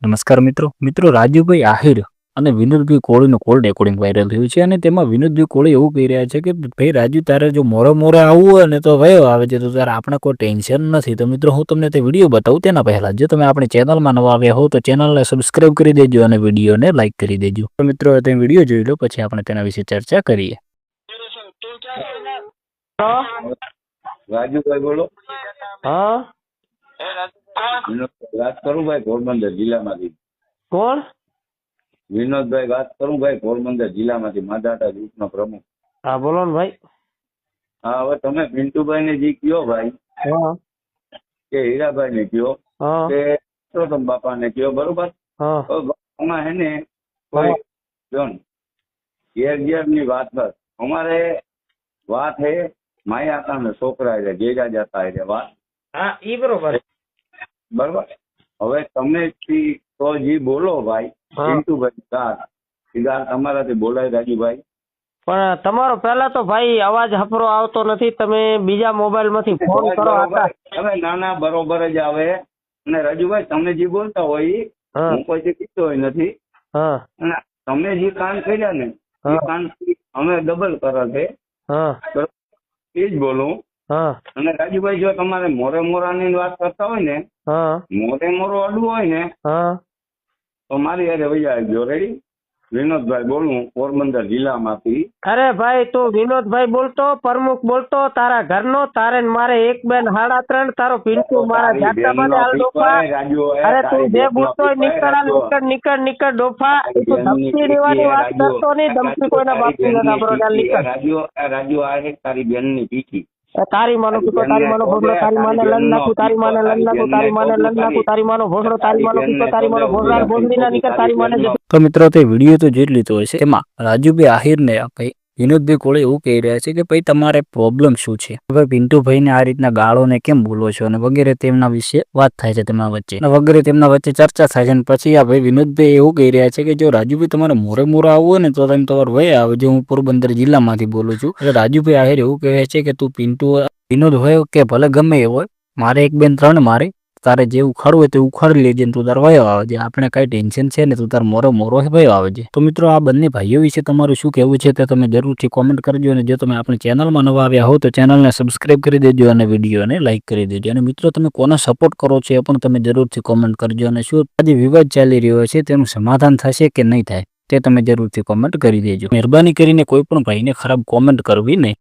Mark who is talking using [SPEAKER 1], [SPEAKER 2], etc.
[SPEAKER 1] નમસ્કાર મિત્રો રાજુભાઈ આહિર અને વિનોદભાઈ કોળીનું કોલ રેકોર્ડિંગ વાયરલ થયું છે અને તેમાં વિનોદભાઈ કોળી એવું કહી રહ્યા છે કે ભાઈ રાજુ તારે જો મોરે આવવું હોય ને તો વયો આવે છે, તો તારે આપણે કોઈ ટેન્શન નથી. તો મિત્રો હું તમને તે વિડીયો બતાવું તેના પહેલા જો તમે આપણી ચેનલમાં નવા આવ્યા હો તો ચેનલને સબસ્ક્રાઇબ કરી દેજો અને વિડીયોને લાઇક કરી દેજો. તો મિત્રો તે વિડીયો જોઈ લો, પછી આપણે તેના વિશે ચર્ચા કરીએ.
[SPEAKER 2] રાજુભાઈ બોલો.
[SPEAKER 3] હા
[SPEAKER 2] વાત કરું ભાઈ પોરબંદર જિલ્લામાંથી.
[SPEAKER 3] કોણ?
[SPEAKER 2] વિનોદભાઈ વાત કરું ભાઈ પોરબંદર જિલ્લામાંથી, માધાટા ગ્રુપનો પ્રમુખ.
[SPEAKER 3] હા બોલો ને ભાઈ.
[SPEAKER 2] હા હવે તમે પિન્ટુભાઈ ને જે કયો ભાઈ કે હીરાભાઈ ને કયો કે પુરુષોત્તમ બાપા ને કયો, બરોબર. આમાં હે ને કોઈ ઘેર ની વાત બસ અમારે વાત હે માયા ને છોકરા એટલે જેજા જતા એટલે વાત.
[SPEAKER 3] હા ઈ બરોબર.
[SPEAKER 2] બરોબર. હવે તમે તો જે બોલો ભાઈ પિન્ટુભાઈ ગાર તમારાથી બોલાય રાજુભાઈ.
[SPEAKER 3] પણ તમારો પહેલા તો ભાઈ અવાજ હફરો આવતો નથી, તમે બીજા મોબાઈલ માંથી ફોન કરો.
[SPEAKER 2] હવે નાના બરોબર જ આવે. અને રાજુભાઈ તમે જે બોલતા હોય હું કોઈ કીધો હોય નથી, અને તમે જે કામ કર્યા ને એ કામ અમે ડબલ કરે છે એ જ બોલું. અને રાજુભાઈ જો તમારે મોરાની વાત કરતા હોય ને મોરો અડવું હોય ને તો મારી યારે વૈયા આવજો. રેડી? વિનોદભાઈ બોલું પોરબંદર જિલ્લામાંથી.
[SPEAKER 3] અરે ભાઈ તું વિનોદભાઈ બોલતો, પ્રમુખ બોલતો, તારા ઘરનો, તારે મારે એક બેન 3.5, તારો પિન્ટુ મારા જાતા બને હાલ ડોફા. અરે તું જે બોલતો હોય નીકળ ડોફા. તું ધમકી દેવાની વાત કરતો નહીં, ધમકી કોઈના બાપની ના બરોડા નીકળ.
[SPEAKER 2] રાજુ આ છે તારી બેન ની પીઠી.
[SPEAKER 3] તારી માનો પીતો, તારી માનો ભોસડો, તારી માને લન નાખું, તારી માને લન નાખું, તારી માને લન નાખું, તારી માનો ભોસડો, તારી માનો પીતો, તારી માનો ભોસડા ભોસડી ના નીકળ, તારી માને.
[SPEAKER 1] તો મિત્રો તે વિડીયો તો જોઈ લીધો હશે. એમાં રાજુભાઈ આહિરને ભાઈ વિનોદભાઈ કોળે એવું કહી રહ્યા છે કે ભાઈ તમારે પ્રોબ્લેમ શું છે, ભાઈ પિન્ટુભાઈને આ રીતના ગાળોને કેમ બોલો છો અને વગેરે તેમના વિશે વાત થાય છે તેમના વચ્ચે, વગેરે તેમના વચ્ચે ચર્ચા થાય છે. અને પછી આ ભાઈ વિનોદભાઈ એવું કહી રહ્યા છે કે જો રાજુભાઈ તમારે મોરે આવવું હોય ને તો તમે તમારે વય આવજો, હું પોરબંદર જિલ્લામાંથી બોલું છું. એટલે રાજુભાઈ આહિર એવું કહે છે કે તું પિન્ટુ વિનોદ હોય કે ભલે ગમે એ હોય, મારે 1 2 3 મારે, તારે જે ઉખાડવું હોય તે ઉખાડી લેજે, તું તાર વયો આવજે, આપણે કઈ ટેન્શન છે ને, તું તાર મોરો વયો આવજે. તો મિત્રો આ બંને ભાઈઓ વિશે તમારું શું કહેવું છે તે તમે જરૂરથી કોમેન્ટ કરજો. અને જો તમે આપણી ચેનલમાં નવા આવ્યા હો તો ચેનલને સબસ્ક્રાઇબ કરી દેજો અને વિડીયોને લાઇક કરી દેજો. અને મિત્રો તમે કોને સપોર્ટ કરો છો એ પણ તમે જરૂરથી કોમેન્ટ કરજો. અને શું આજે વિવાદ ચાલી રહ્યો છે તેનું સમાધાન થશે કે નહીં થાય તે તમે જરૂરથી કોમેન્ટ કરી દેજો. મહેરબાની કરીને કોઈ પણ ભાઈને ખરાબ કોમેન્ટ કરવી નહીં.